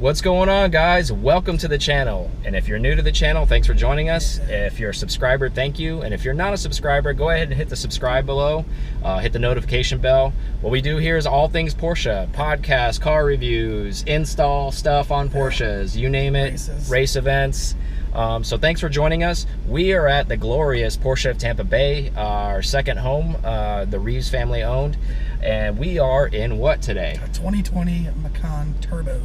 What's going on, guys? Welcome to the channel. And if you're new to the channel, thanks for joining us. If you're a subscriber, thank you. And if you're not a subscriber, go ahead and hit the subscribe below. Hit the notification bell. What we do here is all things Porsche. Podcasts, car reviews, install stuff on Porsches, you name it, race events. So thanks for joining us. We are at the glorious Porsche of Tampa Bay, our second home, the Reeves family owned. And we are in what today? A 2020 Macan Turbo.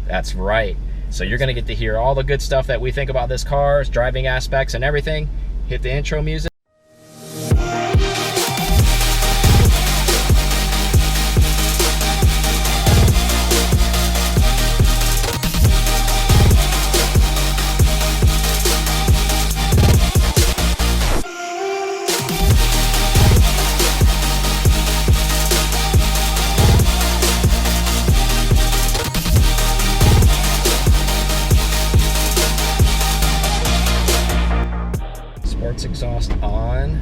That's right. So you're going to get to hear all the good stuff that we think about this car, driving aspects and everything. Hit the intro music. Exhaust on.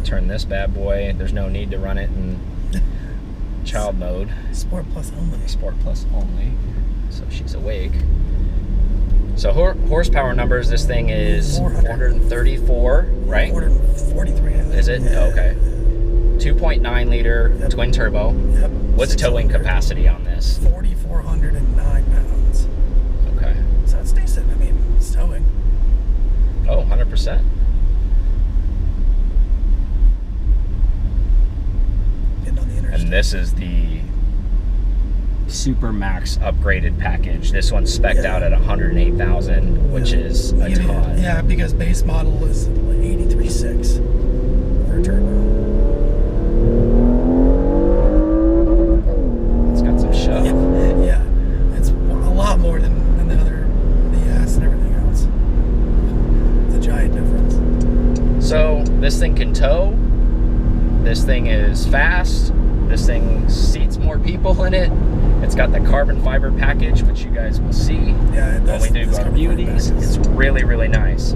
Turn this bad boy. There's no need to run it in child mode. Sport Plus only. Sport Plus only. So she's awake. So horsepower numbers, this thing is 434, right? 443. Is it? Yeah. Okay. 2.9 liter twin turbo. Yep. What's towing capacity on this? 4,409 pounds. Okay. So it's decent. I mean, it's towing. Oh, 100%. Getting on the interstate. And this is the Super Max upgraded package. This one's spec'd out at 108,000, which is a ton. Yeah, because base model is 83.6 for a turbo. It's got some shove. Yeah, it's a lot more than the other, the and everything else. It's a giant difference. So this thing can tow. This thing is fast. This thing seats more people in it. It's got the carbon fiber package, which you guys will see when we do our beauties. It's really, really nice.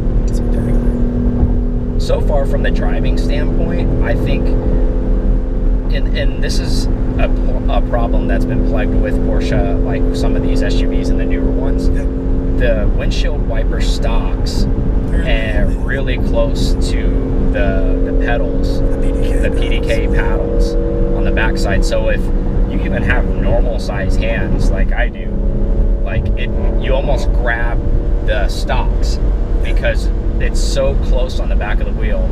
So far from the driving standpoint, I think, and this is a problem that's been plagued with Porsche, like some of these SUVs and the newer ones. Yep. The windshield wiper stocks and really close to the pedals, the PDK paddles on the backside. So if you even have normal size hands like I do, like you almost grab the stocks because it's so close on the back of the wheel.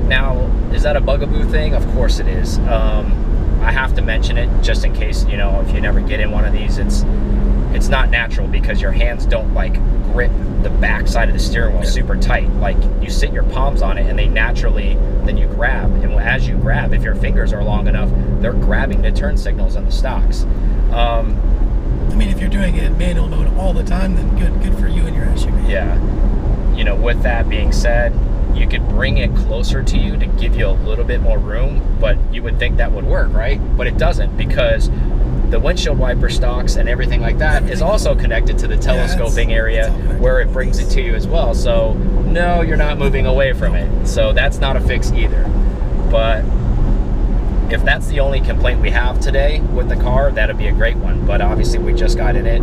Now, is that a bugaboo thing? Of course it is. I have to mention it just in case, you know, if you never get in one of these, it's not natural because your hands don't like grip the back side of the steering wheel super tight. Like you sit your palms on it and they naturally, then you grab, and as you grab, if your fingers are long enough, they're grabbing the turn signals on the stocks. I mean, if you're doing it in manual mode all the time, then good for you and your SUV. Yeah. You know, with that being said, you could bring it closer to you to give you a little bit more room, but you would think that would work, right? But it doesn't, because the windshield wiper stocks and everything like that is also connected to the telescoping area where it brings it to you as well. So no, you're not moving away from it. So that's not a fix either. But if that's the only complaint we have today with the car, that'd be a great one. But obviously we just got in it.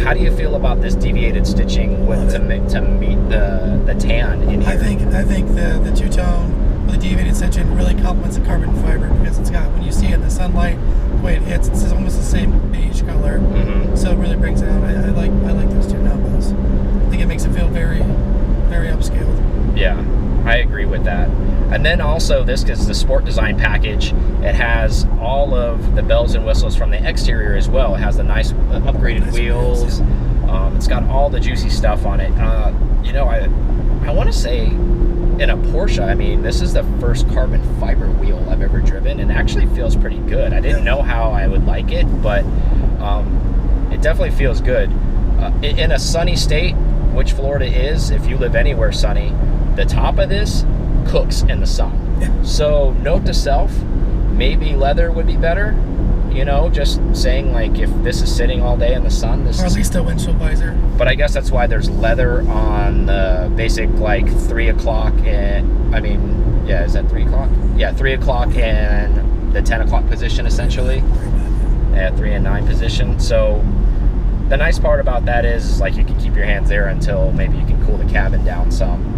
How do you feel about this deviated stitching to meet the tan in here? I think the two-tone with the deviated stitching really complements the carbon fiber, because it's got, when you see it in the sunlight, the way it hits, it's almost the same beige color. So it really brings it out. I like those two numbers. I think it makes it feel very, very upscaled. Yeah, I agree with that. And then also, this is the sport design package. It has all of the bells and whistles from the exterior as well. It has the nice upgraded wheels. It's got all the juicy stuff on it. You know, I want to say, in a Porsche, I mean, this is the first carbon fiber wheel I've ever driven, and actually feels pretty good. I didn't know how I would like it, but it definitely feels good. In a sunny state, which Florida is, if you live anywhere sunny, the top of this cooks in the sun. So note to self, maybe leather would be better. You know, just saying, like, if this is sitting all day in the sun, or at least a windshield visor. But I guess that's why there's leather on the basic, like, 3 o'clock and, I mean, yeah, is that 3 o'clock? Yeah, 3 o'clock and the 10 o'clock position, essentially. at 3 and 9 position. So the nice part about that is like you can keep your hands there until maybe you can cool the cabin down some.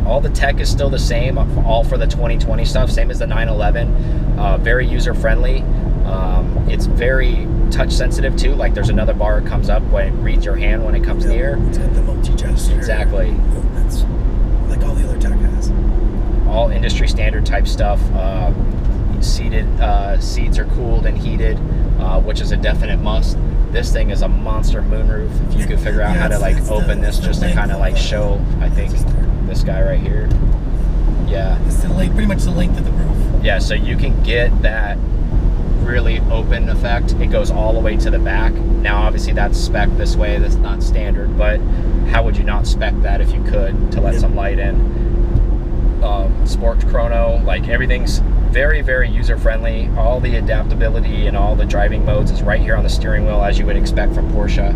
All the tech is still the same, all for the 2020 stuff, same as the 911. Very user friendly. It's very touch sensitive too. Like there's another bar that comes up when it reads your hand when it comes near. It's got the multi-gesture Exactly. movements, like all the other tech has. All industry standard type stuff. Seated seats are cooled and heated, which is a definite must. This thing is a monster moonroof. If you could figure out how to like open this just to kind of like show, I think this guy right here. Yeah. It's the length, pretty much the length of the roof. Yeah, so you can get that really open effect. It goes all the way to the back. Now obviously that's spec this way, that's not standard, but how would you not spec that if you could to let some light in? Sport chrono, like everything's very, very user friendly. All the adaptability and all the driving modes is right here on the steering wheel, as you would expect from Porsche.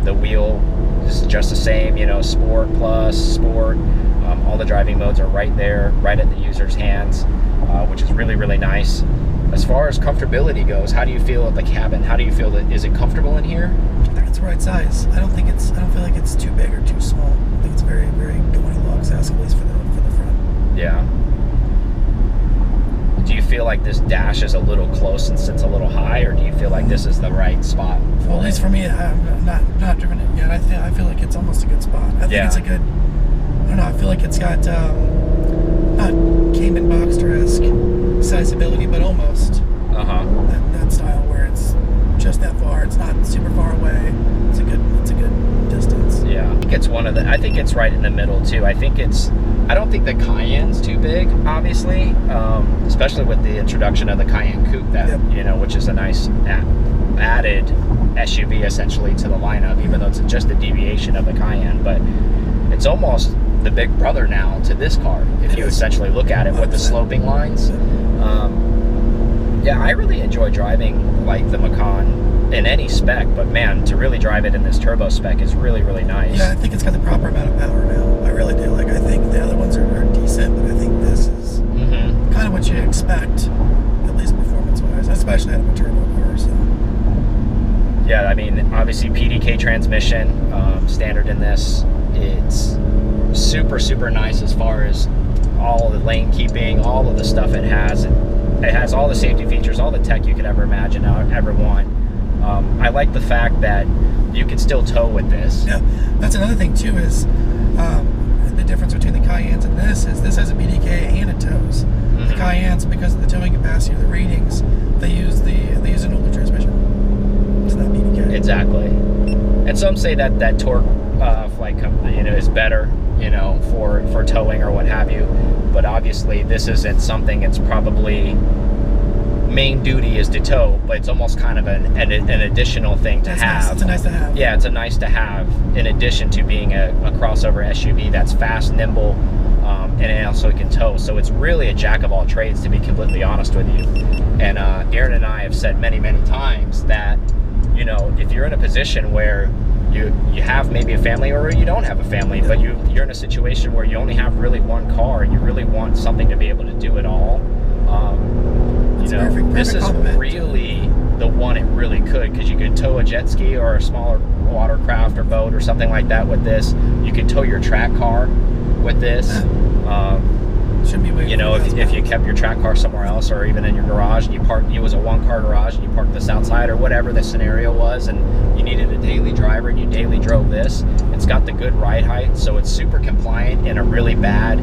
The wheel is just the same, you know, Sport Plus, Sport. All the driving modes are right there, right at the user's hands, which is really, really nice. As far as comfortability goes, how do you feel at the cabin? How do you feel that, is it comfortable in here? It's the right size. I don't feel like it's too big or too small. I think it's very, very Goldilocks, at least for the front. Yeah. Do you feel like this dash is a little close and sits a little high, or do you feel like this is the right spot? Well, at least for me, I'm not driven it yet. I feel like it's almost a good spot. I think it's a good. I don't know. I feel like it's got not Cayman Boxster-esque sizability, but almost. That style where it's just that far. It's not super far away. It's a good distance. Yeah. I think it's I think it's right in the middle too. I don't think the Cayenne's too big, obviously, especially with the introduction of the Cayenne Coupe, that you know, which is a nice added SUV essentially to the lineup, even though it's just a deviation of the Cayenne. But it's almost the big brother now to this car, if you essentially look at it with the sloping lines. Yeah, I really enjoy driving like the Macan in any spec, but man, to really drive it in this turbo spec is really, really nice. Yeah, I think it's got the proper amount of power now. I really do. Like, I think the other ones are decent, but I think this is kind of what you expect, at least performance-wise, especially out of a turbo car. So. Yeah, I mean, obviously PDK transmission, standard in this. It's super, super nice as far as all the lane keeping, all of the stuff it has. It has all the safety features, all the tech you could ever imagine, ever want. I like the fact that you can still tow with this. Yeah, that's another thing too, is the difference between the Cayennes and this is this has a PDK and it tows. The Cayennes, because of the towing capacity of the ratings, they use an older transmission. It's not PDK. Exactly. And some say that torque is better, you know, for towing or what have you. But obviously this isn't something. It's probably main duty is to tow, but it's almost kind of an additional thing to have. Nice. It's a nice to have. Yeah, it's a nice to have in addition to being a crossover SUV that's fast, nimble, and it also can tow. So it's really a jack of all trades, to be completely honest with you. And Aaron and I have said many, many times that, you know, if you're in a position where you have maybe a family, or you don't have a family, but you're in a situation where you only have really one car and you really want something to be able to do it all, perfect this is really the one it really could, because you could tow a jet ski or a smaller watercraft or boat or something like that with this. You could tow your track car with this. Shouldn't be waiting, you know, if you kept your track car somewhere else, or even in your garage, and it was a one-car garage and you parked this outside, or whatever the scenario was, and you needed a daily driver and you daily drove this, it's got the good ride height, so it's super compliant in a really bad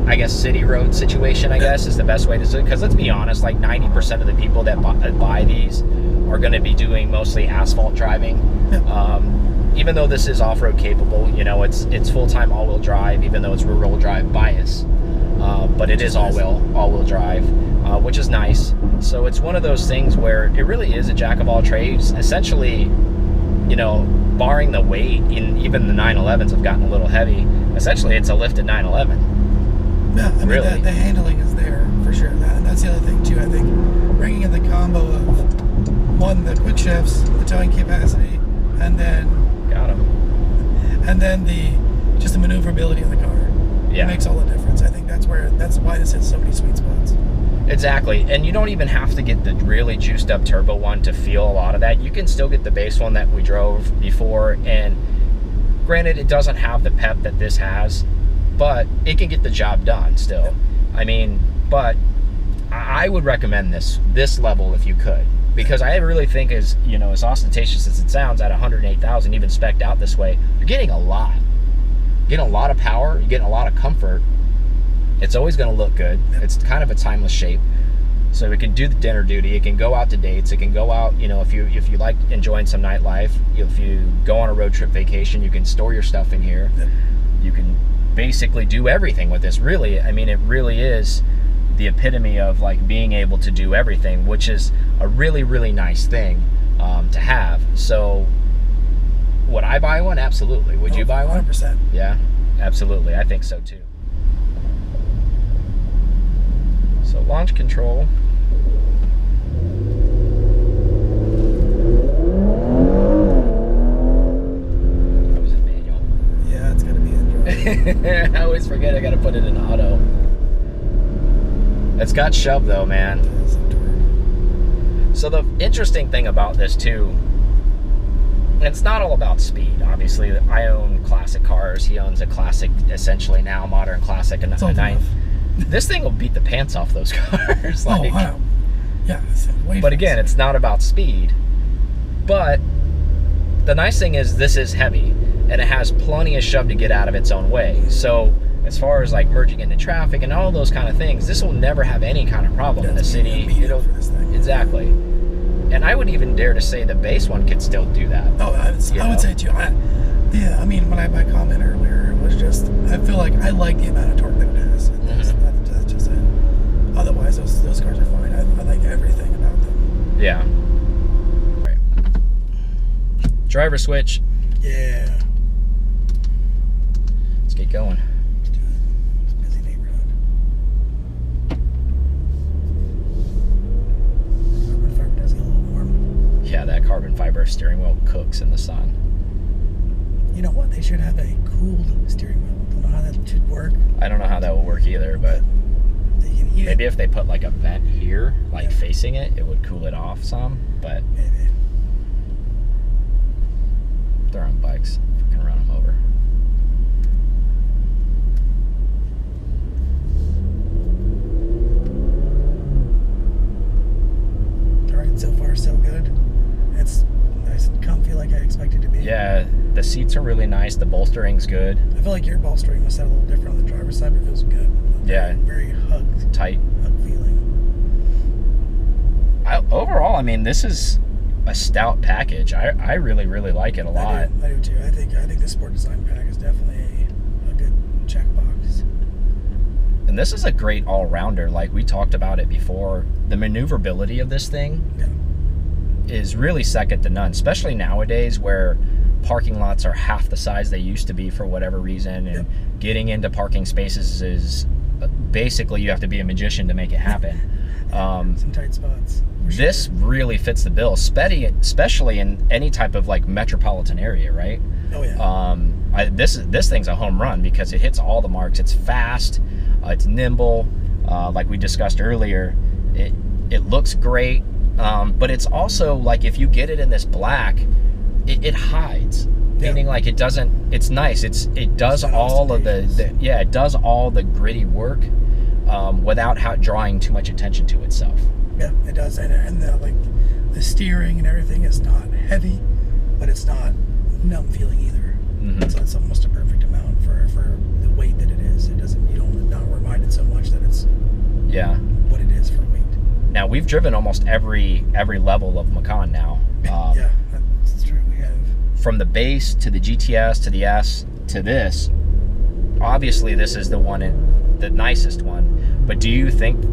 I guess city road situation, I guess, is the best way to say it. Because let's be honest, like 90% of the people that buy these are going to be doing mostly asphalt driving. Even though this is off-road capable, you know, it's full-time all-wheel drive, even though it's rear-wheel drive bias. But it is all-wheel drive, which is nice. So it's one of those things where it really is a jack of all trades. Essentially, you know, barring the weight, even the 911s have gotten a little heavy. Essentially, it's a lifted 911. Yeah, I mean, really? the handling is there for sure. And that's the other thing too. I think bringing in the combo of one, the quick shifts, the towing capacity, and then just the maneuverability of the car. Yeah, It makes all the difference. I think that's why this hits so many sweet spots. Exactly, and you don't even have to get the really juiced up turbo one to feel a lot of that. You can still get the base one that we drove before, and granted, it doesn't have the pep that this has, but it can get the job done still. I mean, but I would recommend this level if you could, because I really think, as you know, as ostentatious as it sounds, at 108,000, even spec'd out this way, you're getting a lot. You're getting a lot of power. You're getting a lot of comfort. It's always going to look good. It's kind of a timeless shape, so it can do the dinner duty. It can go out to dates. It can go out, you know, if you like enjoying some nightlife. If you go on a road trip vacation, you can store your stuff in here. You can basically do everything with this. Really, I mean, it really is the epitome of like being able to do everything, which is a really, really nice thing to have. So, would I buy one? Absolutely. Would you buy one? 100%. Yeah, absolutely. I think so too. So launch control. That was in manual. Yeah, it's got to be in. I always forget I got to put it in auto. It's got shove though, man. So the interesting thing about this too, and it's not all about speed. Obviously, I own classic cars. He owns a classic, essentially now modern classic, and a ninth. This thing will beat the pants off those cars. Like, wow. Yeah. But again, it's not about speed. But the nice thing is this is heavy, and it has plenty of shove to get out of its own way. So as far as like merging into traffic and all those kind of things, this will never have any kind of problem in the city. Exactly. And I would even dare to say the base one could still do that. Oh, I would say too. Yeah, I mean, when I my comment earlier, it was just, I feel like I like the amount of torque that it has. That's just it. Otherwise, those cars are fine. I like everything about them. Yeah. Right. Driver switch. Yeah. Let's get going. It's a busy neighborhood. Carbon fiber does get a little warm. Yeah, that carbon fiber steering wheel cooks in the sun. You know what? They should have a cooled steering wheel. Don't know how that should work. I don't know how that will work either, but maybe if they put like a vent here, like facing it, it would cool it off some, but maybe. They're on bikes. We can run them over. All right, so far so good. It's nice and comfy like I expected it to be. Yeah, the seats are really nice. The bolstering's good. I feel like your bolstering was set a little different on the driver's side, but it feels good. Yeah. Very hugged. Tight. Hug feeling. Overall, I mean, this is a stout package. I really, really like it a lot. I do too. I think the Sport Design pack is definitely a good checkbox. And this is a great all-rounder. Like we talked about it before. The maneuverability of this thing is really second to none, especially nowadays where parking lots are half the size they used to be for whatever reason, and getting into parking spaces is basically you have to be a magician to make it happen. Some tight spots. This really fits the bill, especially in any type of like metropolitan area, right? Oh yeah. This thing's a home run because it hits all the marks. It's fast, it's nimble, like we discussed earlier. It looks great, but it's also like if you get it in this black, it hides. Meaning like it doesn't. It's nice. It does all of it does all the gritty work without drawing too much attention to itself. Yeah, it does, and the steering and everything is not heavy, but it's not numb feeling either. Mm-hmm. So it's almost a perfect amount for the weight that it is. It doesn't. You don't not reminded so much that it's what it is for weight. Now we've driven almost every level of Macan now. Yeah, that's true. We have. From the base to the GTS to the S to this. Obviously, this is the nicest one. But do you think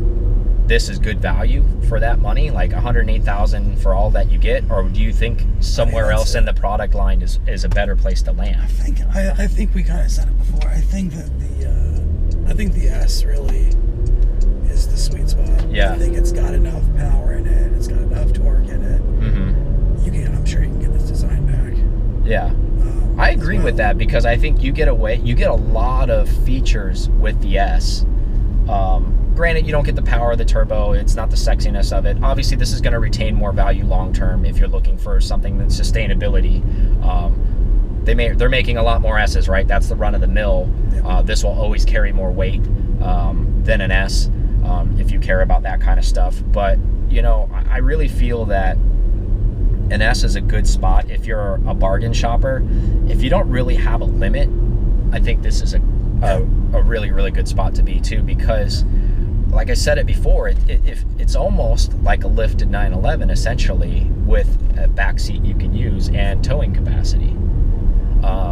this is good value for that money, like $108,000 for all that you get, or do you think somewhere else in the product line is a better place to land? I think we kind of said it before. I think that the S really is the sweet spot. Yeah. I think it's got enough power in it. It's got enough torque in it. Mm-hmm. I'm sure you can get this design back. Yeah. I agree with that because I think you get a lot of features with the S. granted, you don't get the power of the turbo. It's not the sexiness of it. Obviously, this is going to retain more value long term if you're looking for something that's sustainability. They're making a lot more S's, right? That's the run of the mill. This will always carry more weight than an S, if you care about that kind of stuff. But you know, I really feel that an S is a good spot if you're a bargain shopper. If you don't really have a limit, I think this is a really, really good spot to be too, because like I said it before, it's almost like a lifted 911 essentially, with a back seat you can use and towing capacity.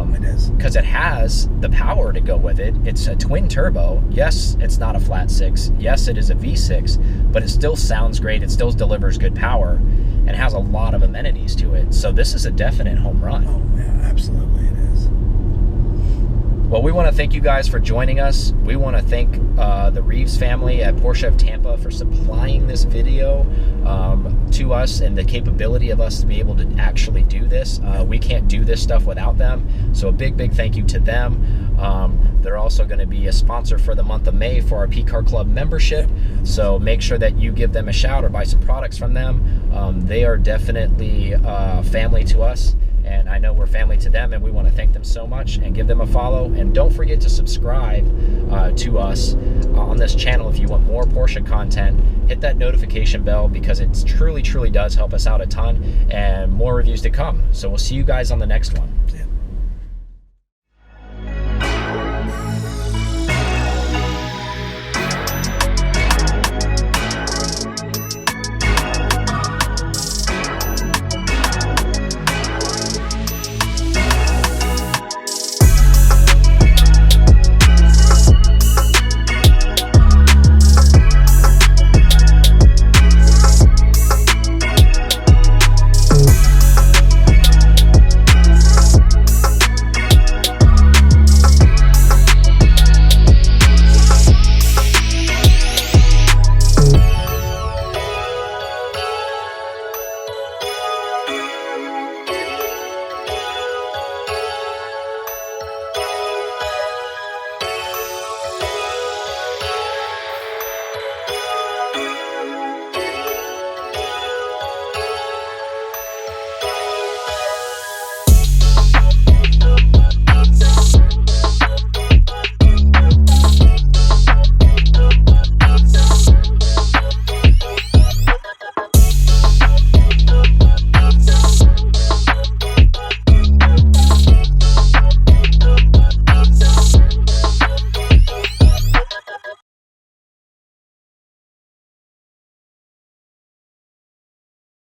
It is, because it has the power to go with it. It's a twin turbo. Yes, it's not a flat six. Yes, it is a V6, but it still sounds great. It still delivers good power and has a lot of amenities to it. So this is a definite home run. Oh yeah, absolutely it is. Well, we want to thank you guys for joining us. We want to thank the Reeves family at Porsche of Tampa for supplying this video to us, and the capability of us to be able to actually do this. We can't do this stuff without them, so a big thank you to them. They're also going to be a sponsor for the month of May for our P-Car Club membership, so make sure that you give them a shout or buy some products from them. They are definitely family to us, and I know we're family to them, and we want to thank them so much and give them a follow. And don't forget to subscribe to us on this channel if you want more Porsche content. Hit that notification bell, because it truly does help us out a ton, and more reviews to come. So we'll see you guys on the next one. Yeah.